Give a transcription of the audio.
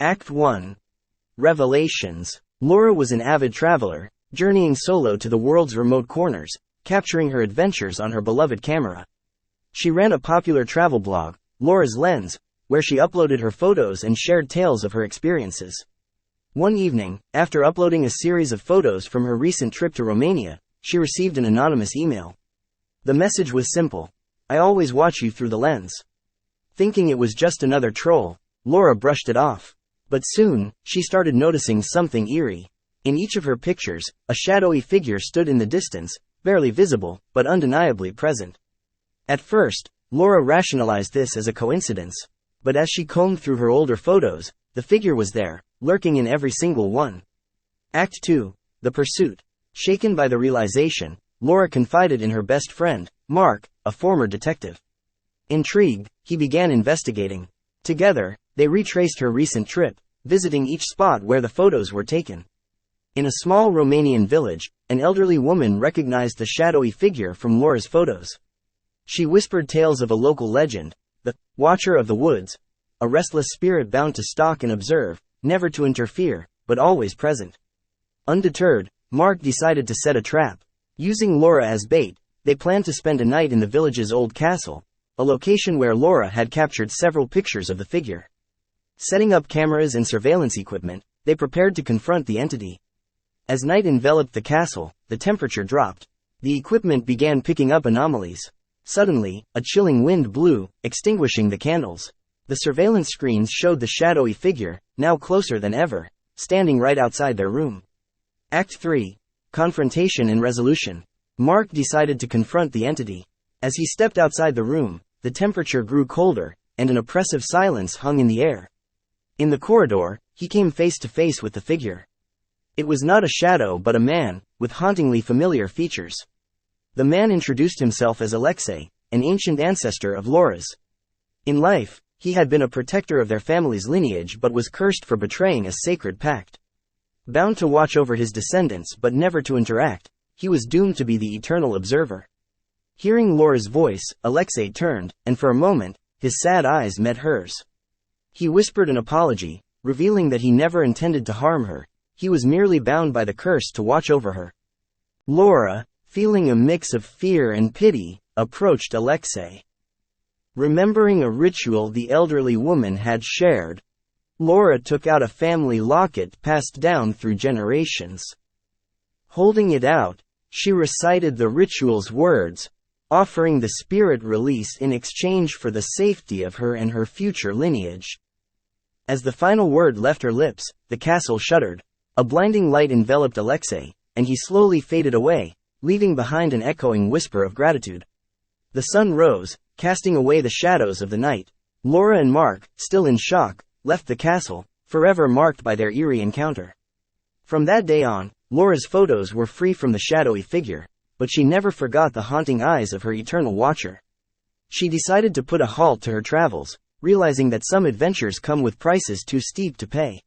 Act 1. Revelations. Laura was an avid traveler, journeying solo to the world's remote corners, capturing her adventures on her beloved camera. She ran a popular travel blog, Laura's Lens, where she uploaded her photos and shared tales of her experiences. One evening, after uploading a series of photos from her recent trip to Romania, she received an anonymous email. The message was simple: "I always watch you through the lens." Thinking it was just another troll, Laura brushed it off. But soon, she started noticing something eerie. In each of her pictures, a shadowy figure stood in the distance, barely visible, but undeniably present. At first, Laura rationalized this as a coincidence. But as she combed through her older photos, the figure was there, lurking in every single one. Act 2. The Pursuit. Shaken by the realization, Laura confided in her best friend, Mark, a former detective. Intrigued, he began investigating. Together, they retraced her recent trip, visiting each spot where the photos were taken. In a small Romanian village, an elderly woman recognized the shadowy figure from Laura's photos. She whispered tales of a local legend, the Watcher of the Woods, a restless spirit bound to stalk and observe, never to interfere, but always present. Undeterred, Mark decided to set a trap. Using Laura as bait, they planned to spend a night in the village's old castle, a location where Laura had captured several pictures of the figure. Setting up cameras and surveillance equipment, they prepared to confront the entity. As night enveloped the castle, the temperature dropped. The equipment began picking up anomalies. Suddenly, a chilling wind blew, extinguishing the candles. The surveillance screens showed the shadowy figure, now closer than ever, standing right outside their room. Act 3. Confrontation and Resolution. Mark decided to confront the entity. As he stepped outside the room, the temperature grew colder, and an oppressive silence hung in the air. In the corridor, he came face to face with the figure. It was not a shadow but a man, with hauntingly familiar features. The man introduced himself as Alexei, an ancient ancestor of Laura's. In life, he had been a protector of their family's lineage but was cursed for betraying a sacred pact. Bound to watch over his descendants but never to interact, he was doomed to be the eternal observer. Hearing Laura's voice, Alexei turned, and for a moment, his sad eyes met hers. He whispered an apology, revealing that he never intended to harm her. He was merely bound by the curse to watch over her. Laura, feeling a mix of fear and pity, approached Alexei. Remembering a ritual the elderly woman had shared, Laura took out a family locket passed down through generations. Holding it out, she recited the ritual's words, offering the spirit release in exchange for the safety of her and her future lineage. As the final word left her lips, the castle shuddered. A blinding light enveloped Alexei, and he slowly faded away, leaving behind an echoing whisper of gratitude. The sun rose, casting away the shadows of the night. Laura and Mark, still in shock, left the castle, forever marked by their eerie encounter. From that day on, Laura's photos were free from the shadowy figure, but she never forgot the haunting eyes of her eternal watcher. She decided to put a halt to her travels, realizing that some adventures come with prices too steep to pay.